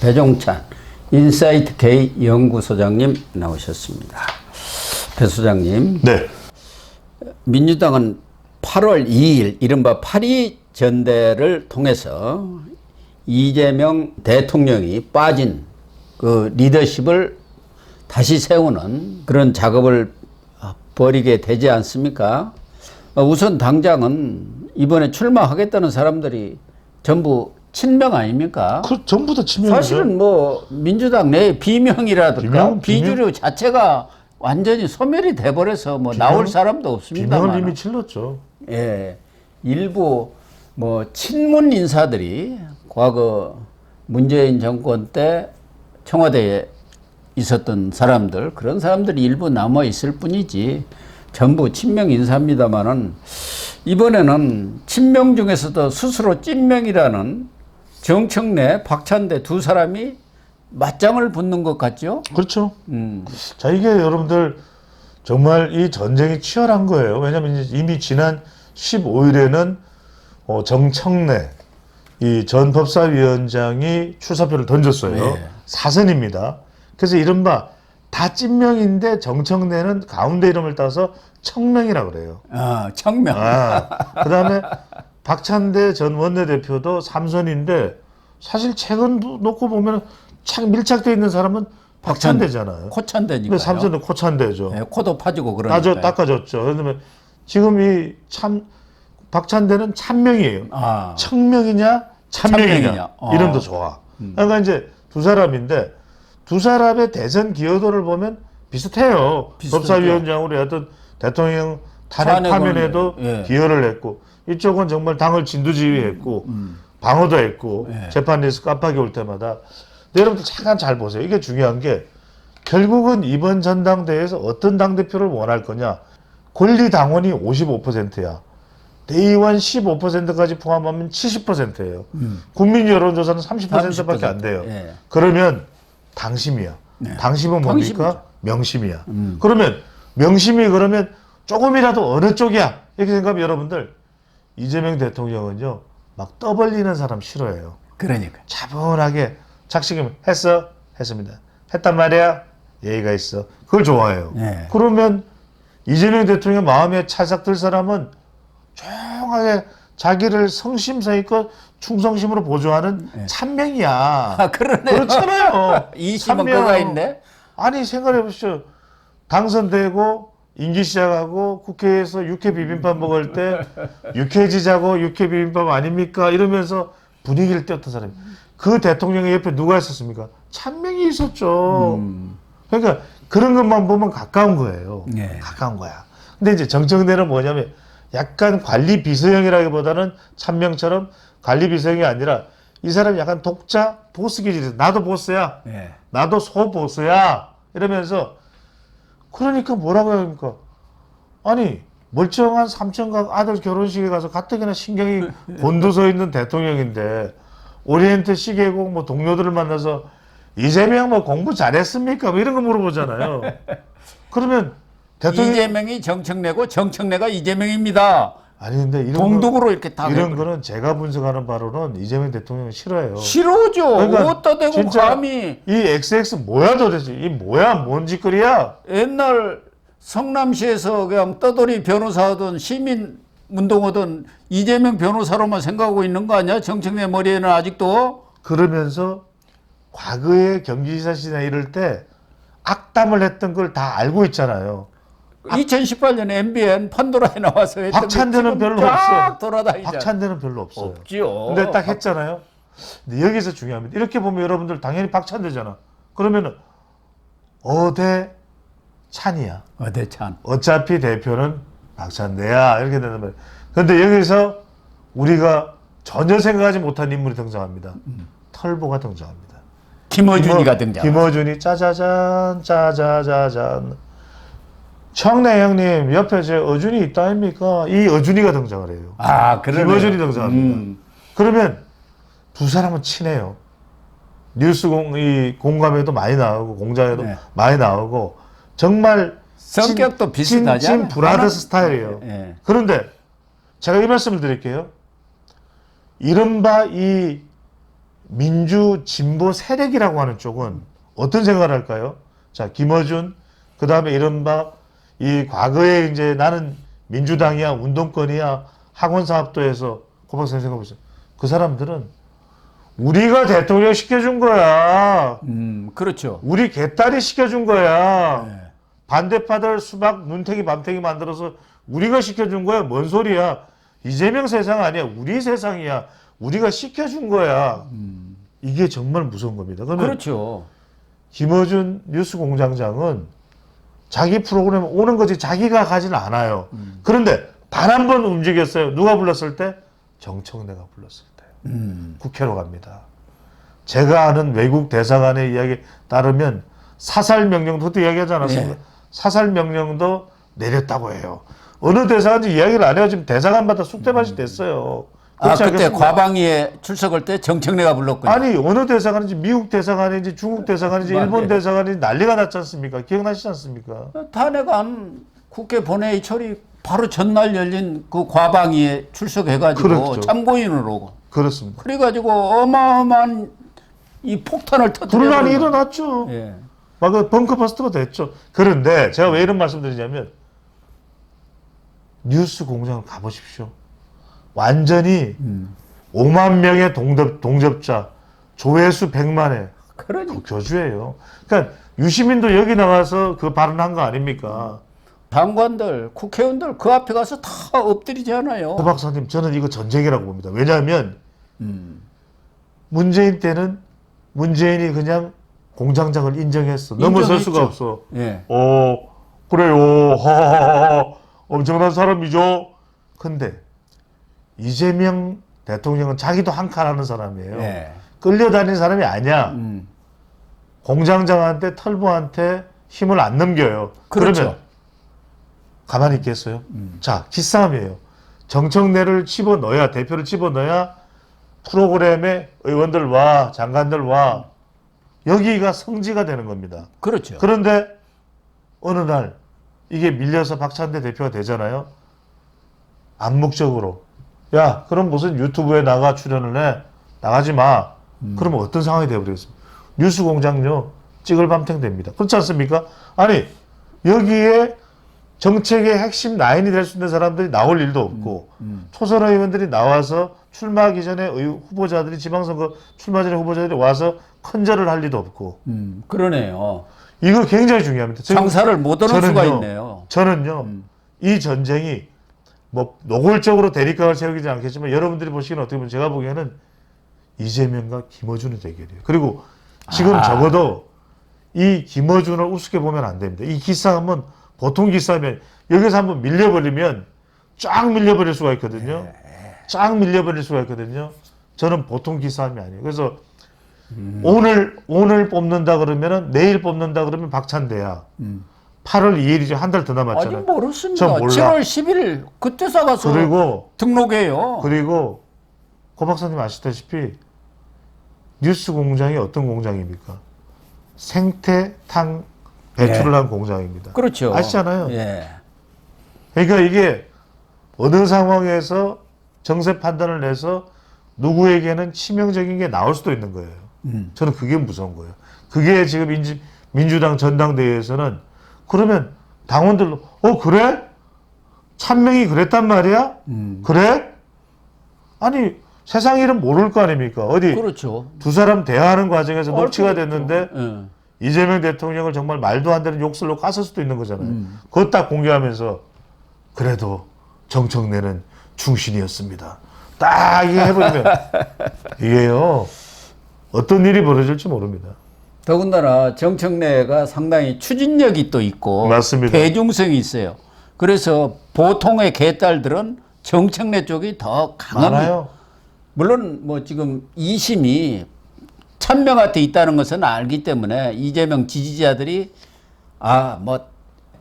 배종찬 인사이트 K 연구소장님 나오셨습니다. 배 소장님. 네. 민주당은 8월 2일 이른바 8.2 전대를 통해서 이재명 대통령이 빠진 그 리더십을 다시 세우는 그런 작업을 벌이게 되지 않습니까? 우선 당장은 이번에 출마하겠다는 사람들이 전부 친명 아닙니까? 그 전부 다 친명이죠. 사실은 뭐 민주당 내 비명이라든가 비주류 자체가 완전히 소멸이 돼버려서 뭐 나올 사람도 없습니다만. 비명을 이미 질렀죠. 예, 일부 뭐 친문 인사들이 과거 문재인 정권 때 청와대에 있었던 사람들, 그런 사람들이 일부 남아 있을 뿐이지 전부 친명 인사입니다만은, 이번에는 친명 중에서도 스스로 찐명이라는 정청래, 박찬대 두 사람이 맞짱을 붙는 것 같죠? 그렇죠. 자, 이게 여러분들 정말 이 전쟁이 치열한 거예요. 왜냐하면 이미 지난 15일에는 정청래 이 전 법사위원장이 출사표를 던졌어요. 네. 사선입니다. 그래서 이른바 다 찐명인데 정청래는 가운데 이름을 따서 청명이라고 그래요. 아, 청명. 그 다음에 박찬대 전 원내대표도 삼선인데 사실 최근 놓고 보면 착 밀착되어 있는 사람은 박찬대잖아요. 코찬대니까요. 근데 삼선은 코찬대죠. 네, 코도 파지고 그러니까. 닦아줬죠. 그러면 지금 이 박찬대는 찬명이에요. 아. 청명이냐 찬명이냐 이름도 좋아. 그러니까 이제 두 사람인데 두 사람의 대선 기여도를 보면 비슷해요. 법사위원장으로 했던 대통령 탄핵 파면에도 예. 기여를 했고, 이쪽은 정말 당을 진두지휘했고 방어도 했고 예. 재판에서 깜빡이 올 때마다. 근데 여러분들 잠깐 잘 보세요. 이게 중요한 게 결국은 이번 전당대회에서 어떤 당대표를 원할 거냐. 권리당원이 55%야. 대의원 15%까지 포함하면 70%예요. 국민 여론조사는 30%밖에 안 돼요. 예. 그러면 당심이야. 네. 당심은 뭡니까? 당심이죠. 명심이야. 그러면 명심이 그러면 조금이라도 어느 쪽이야? 이렇게 생각하면 여러분들 이재명 대통령은요 막 떠벌리는 사람 싫어해요. 그러니까. 차분하게 착식이면 했어? 했습니다. 했단 말이야? 예의가 있어. 그걸 좋아해요. 네. 그러면 이재명 대통령 마음에 찰싹 들 사람은 조용하게 자기를 성심성의껏 충성심으로 보조하는 찬명이야. 아, 그러네. 그렇잖아요. 이심은 그가 있네. 아니 생각해 보십시오. 당선되고 임기 시작하고 국회에서 육회 비빔밥 먹을 때 육회지자고 육회 비빔밥 아닙니까? 이러면서 분위기를 띄웠던 사람이. 그 대통령의 옆에 누가 있었습니까? 찬명이 있었죠. 그러니까 그런 것만 보면 가까운 거예요. 네. 가까운 거야. 근데 이제 정청래는 뭐냐면 약간 관리 비서형이라기보다는 찬명처럼 관리 비서형이 아니라 이 사람이 약간 독자 보스 기질이. 나도 보스야. 네. 나도 소보스야. 이러면서 그러니까 뭐라고 해야 합니까? 아니 멀쩡한 삼천각 아들 결혼식에 가서 가뜩이나 신경이 곤두서 있는 대통령인데 오리엔트 시계국 뭐 동료들을 만나서 이재명 뭐 공부 잘했습니까? 뭐 이런 거 물어보잖아요. 그러면 대통령 이재명이 정청래고 정청래가 이재명입니다. 아니 근데 이런 동독으로 이렇게 다 이런 거는 제가 분석하는 바로는 이재명 대통령이 싫어해요. 싫어죠. 그러니까 어디다 대고 진짜 감히. 이 XX 뭐야 도대체? 이 뭐야? 뭔 짓거리야? 옛날 성남시에서 그냥 떠돌이 변호사 하던 시민 운동하던 이재명 변호사로만 생각하고 있는 거 아니야? 정청래 머리에는 아직도. 그러면서 과거에 경기지사 시절 이럴 때 악담을 했던 걸 다 알고 있잖아요. 2018년 MBN 판도라에 나와서 했던 박찬대는 별로 쫙 없어. 돌아다니잖아. 박찬대는 별로 없어요. 없지요. 근데 딱 했잖아요. 근데 여기서 중요합니다. 이렇게 보면 여러분들 당연히 박찬대잖아. 그러면은 어대 찬이야. 어대찬. 어차피 대표는 박찬대야. 이렇게 된단 말이에요. 그런데 여기서 우리가 전혀 생각하지 못한 인물이 등장합니다. 털보가 등장합니다. 김어준이가 등장. 김어준이 짜자잔 짜자자잔. 청래 형님 옆에 제 어준이 있다 아닙니까? 이 어준이가 등장을 해요. 아, 그러네. 김어준이 등장합니다. 그러면 두 사람은 친해요. 뉴스 공감에도 많이 나오고 공장에도 네. 많이 나오고 정말 성격도 비슷하잖아요. 찐 브라더스 스타일이에요. 네. 그런데 제가 이 말씀을 드릴게요. 이른바 이 민주 진보 세력이라고 하는 쪽은 어떤 생각을 할까요? 자, 김어준, 그 다음에 이른바 이 과거에 이제 나는 민주당이야, 운동권이야, 학원사업도에서 고박선 생각해보세요. 그 사람들은 우리가 대통령 시켜준 거야. 그렇죠. 우리 개딸이 시켜준 거야. 네. 반대파들 수박, 눈탱이, 밤탱이 만들어서 우리가 시켜준 거야. 뭔 소리야. 이재명 세상 아니야. 우리 세상이야. 우리가 시켜준 거야. 이게 정말 무서운 겁니다. 그러면 그렇죠. 김어준 뉴스공장장은 자기 프로그램 오는 거지 자기가 가지는 않아요. 그런데 단 한 번 움직였어요. 누가 불렀을 때? 정청래가 불렀을 때. 국회로 갑니다. 제가 아는 외국 대사관의 이야기에 따르면 사살 명령도 그때 이야기하지 않았습니까? 네. 사살 명령도 내렸다고 해요. 어느 대사관인지 이야기를 안 해요. 지금 대사관마다 숙대밭이 됐어요. 그렇지 그때 않겠습니까? 과방위에 출석할 때 정청래가 불렀군요. 아니 어느 대사관인지 미국 대사관인지 중국 대사관인지 맞아요. 일본 대사관인지 난리가 났지 않습니까? 기억나시지 않습니까? 탄핵안 국회 본회의 처리 바로 전날 열린 그 과방위에 출석해가지고 그렇죠. 참고인으로. 그렇습니다. 그래가지고 어마어마한 이 폭탄을 터뜨려. 분란이 일어났죠. 예. 막 그 벙커버스터가 됐죠. 그런데 제가 왜 이런 말씀드리냐면 뉴스 공장을 가보십시오. 완전히 5만 명의 동접자, 조회수 100만회 그러니 교주예요. 그러니까 유시민도 여기 나와서 그 발언한 거 아닙니까? 장관들, 국회의원들 그 앞에 가서 다 엎드리잖아요. 고 박사님, 저는 이거 전쟁이라고 봅니다. 왜냐하면 문재인 때는 문재인이 그냥 공장장을 인정했어. 넘어설 수가 없어. 예. 그래요. 하하하. 엄청난 사람이죠. 근데 이재명 대통령은 자기도 한 칸 하는 사람이에요. 예. 끌려다니는 사람이 아니야. 공장장한테 털보한테 힘을 안 넘겨요. 그렇죠. 그러면 가만히 있겠어요? 자, 기싸움이에요. 정청래를 집어넣어야, 대표를 집어넣어야 프로그램에 의원들 와, 장관들 와. 여기가 성지가 되는 겁니다. 그렇죠. 그런데 어느 날 이게 밀려서 박찬대 대표가 되잖아요. 암묵적으로 야, 그럼 무슨 유튜브에 나가 출연을 해? 나가지 마. 그러면 어떤 상황이 되어버리겠습니까? 뉴스공장요 찍을 밤탱 됩니다. 그렇지 않습니까? 아니 여기에 정책의 핵심 라인이 될 수 있는 사람들이 나올 일도 없고 초선 의원들이 나와서 출마하기 전에 후보자들이 지방선거 출마 전에 후보자들이 와서 컨절을 할 리도 없고 그러네요. 이거 굉장히 중요합니다. 장사를 못 하는 수가 저는요, 있네요. 저는요 이 전쟁이 뭐 노골적으로 대립각을 세우지 않겠지만 여러분들이 보시기는 어떻게 보면 제가 보기에는 이재명과 김어준의 대결이에요. 그리고 지금 적어도 이 김어준을 우습게 보면 안 됩니다. 이 기싸움은 보통 기싸움이 여기서 한번 밀려버리면 쫙 밀려버릴 수가 있거든요. 쫙 밀려버릴 수가 있거든요. 저는 보통 기싸움이 아니에요. 그래서 오늘 뽑는다 그러면은 내일 뽑는다 그러면 박찬대야. 8월 2일이죠. 한 달 더 남았잖아요. 아직 모르습니다. 저 몰라. 7월 10일 그때 싸가서 그리고 등록해요. 그리고 고 박사님 아시다시피 뉴스 공장이 어떤 공장입니까? 생태탕 배출을 한 공장입니다. 그렇죠. 아시잖아요. 예. 그러니까 이게 어느 상황에서 정세 판단을 내서 누구에게는 치명적인 게 나올 수도 있는 거예요. 저는 그게 무서운 거예요. 그게 지금 민주당 전당대회에서는 그러면 당원들로 그래? 찬명이 그랬단 말이야? 그래? 아니 세상 일은 모를 거 아닙니까? 어디 그렇죠. 두 사람 대화하는 과정에서 녹취가 됐는데 예. 이재명 대통령을 정말 말도 안 되는 욕설로 깠을 수도 있는 거잖아요. 그거 딱 공개하면서 그래도 정청래는 충신이었습니다. 딱 이게 해버리면 이게요 어떤 일이 벌어질지 모릅니다. 더군다나 정청래가 상당히 추진력이 또 있고 맞습니다. 대중성이 있어요. 그래서 보통의 개딸들은 정청래 쪽이 더 강합니다. 많아요. 물론 뭐 지금 2심이 찬명한테 있다는 것은 알기 때문에 이재명 지지자들이 뭐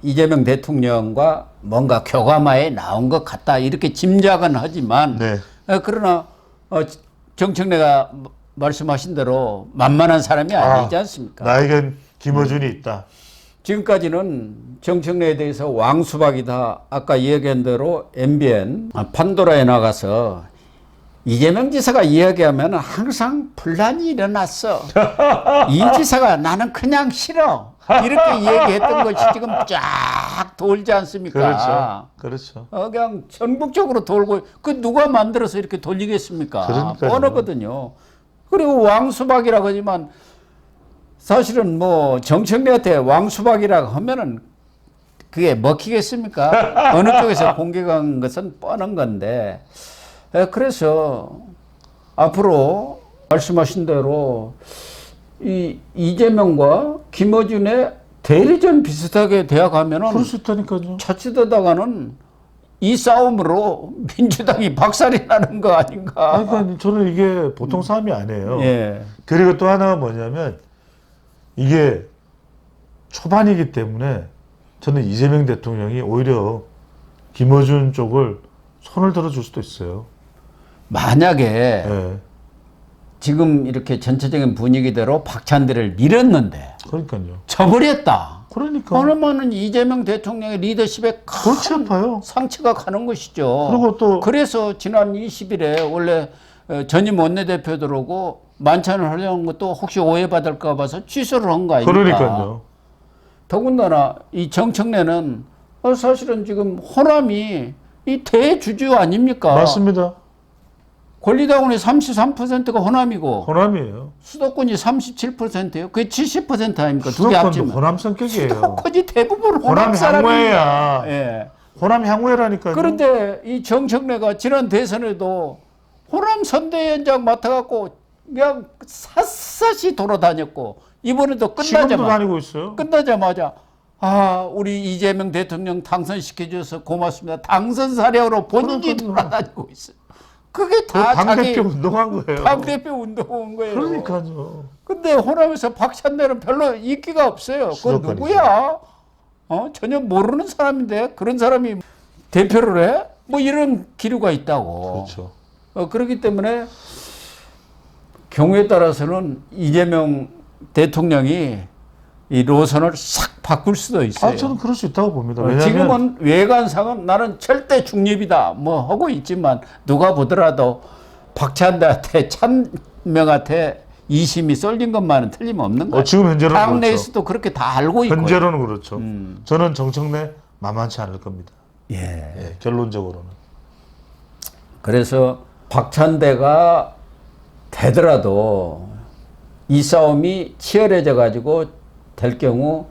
이재명 대통령과 뭔가 교감하에 나온 것 같다 이렇게 짐작은 하지만 네. 그러나 정청래가 말씀하신 대로 만만한 사람이 아니지 않습니까? 나에겐 김어준이 있다. 지금까지는 정청래에 대해서 왕수박이다. 아까 얘기한 대로 MBN 판도라에 나가서 이재명 지사가 이야기하면 항상 분란이 일어났어. 이 지사가 나는 그냥 싫어. 이렇게 이야기했던 것이 지금 쫙 돌지 않습니까? 그렇죠. 그렇죠. 그냥 전국적으로 돌고 그 누가 만들어서 이렇게 돌리겠습니까? 그러니까요. 뻔하거든요. 그리고 왕수박이라고 하지만 사실은 뭐 정청래한테 왕수박이라고 하면은 그게 먹히겠습니까? 어느 쪽에서 공격한 것은 뻔한 건데 그래서 앞으로 말씀하신 대로 이 이재명과 김어준의 대리전 비슷하게 되어가면은 그럴 수 있다니까요. 자칫하다가는 이 싸움으로 민주당이 박살이 나는 거 아닌가? 아니, 그러니까 저는 이게 보통 싸움이 아니에요. 예. 그리고 또 하나가 뭐냐면 이게 초반이기 때문에 저는 이재명 대통령이 오히려 김어준 쪽을 손을 들어줄 수도 있어요. 만약에 예. 지금 이렇게 전체적인 분위기대로 박찬대를 밀었는데 그러니까요. 져버렸다. 그러니까. 그러면은 이재명 대통령의 리더십에 골치 큰 아파요. 상처가 가는 것이죠. 그리고 또 그래서 지난 20일에 원래 전임 원내대표 들어오고 만찬을 하려는 것도 혹시 오해받을까 봐서 취소를 한 거 아닙니까? 그러니까요. 더군다나 이 정청래는 사실은 지금 호남이 이 대주주 아닙니까? 맞습니다. 권리당원의 33%가 호남이고 호남이에요. 수도권이 37%예요. 그게 70% 아닙니까? 두 개 수도권도 합치면. 호남 성격이에요. 수도권이 대부분 호남 호남 사람입니다. 향후회야. 예. 호남 향후회라니까요. 그런데 이 정청래가 지난 대선에도 호남 선대위원장 맡아갖고 그냥 샅샅이 돌아다녔고 이번에도 지금도 다니고 있어요. 끝나자마자 우리 이재명 대통령 당선시켜줘서 고맙습니다. 당선 사령으로 본인이 돌아다니고 있어요. 그게 다 당대표 운동한 거예요. 당대표 운동한 거예요. 그러니까요. 근데 호남에서 박찬대는 별로 인기가 없어요. 그건 수도권이죠. 누구야? 전혀 모르는 사람인데 그런 사람이 대표를 해? 뭐 이런 기류가 있다고. 그렇죠. 그렇기 때문에 경우에 따라서는 이재명 대통령이 이 노선을 싹 바꿀 수도 있어요. 저는 그럴 수 있다고 봅니다. 왜냐하면 지금은 외관상은 나는 절대 중립이다 뭐 하고 있지만 누가 보더라도 박찬대한테 천명한테 이심이 쏠린 것만은 틀림없는 거예요. 지금 현재로는 당 그렇죠. 내에서도 그렇게 다 알고 있고. 현재로는 그렇죠. 저는 정청래 만만치 않을 겁니다. 예. 예, 결론적으로는. 그래서 박찬대가 되더라도 이 싸움이 치열해져 가지고 될 경우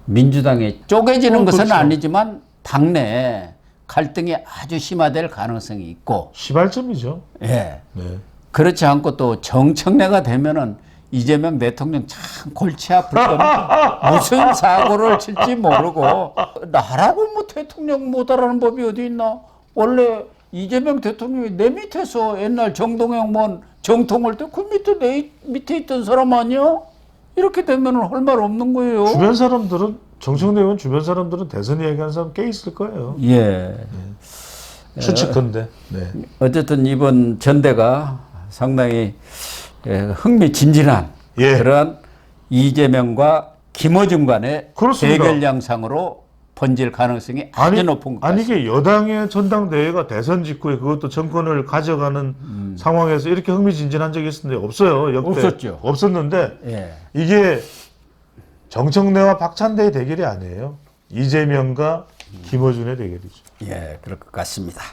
민주당이 쪼개지는 것은 그렇죠. 아니지만 당내 갈등이 아주 심화될 가능성이 있고, 시발점이죠. 예. 네. 그렇지 않고 또 정청래가 되면은 이재명 대통령 참 골치 아플 겁니다. 무슨 사고를 칠지 모르고 나라고 뭐 대통령 못하라는 법이 어디 있나? 원래 이재명 대통령이 내 밑에서 옛날 정동영 뭐 정통할 때 그 밑에 내 밑에 있던 사람 아니야? 이렇게 되면은 할 말 없는 거예요. 주변 사람들은 정청래 의원 주변 사람들은 대선 이야기하는 사람 꽤 있을 거예요. 예. 추측컨대. 네. 어쨌든 이번 전대가 상당히 흥미진진한 예. 그런 이재명과 김어준 간의 그렇습니다. 대결 양상으로 번질 가능성이 아주 높은 것 아니 같습니다. 이게 여당의 전당대회가 대선 직후에 그것도 정권을 가져가는 상황에서 이렇게 흥미진진한 적이 있었는데 없어요. 역대 없었죠. 없었는데 예. 이게 정청래와 박찬대의 대결이 아니에요. 이재명과 김어준의 대결이죠. 예, 그럴 것 같습니다.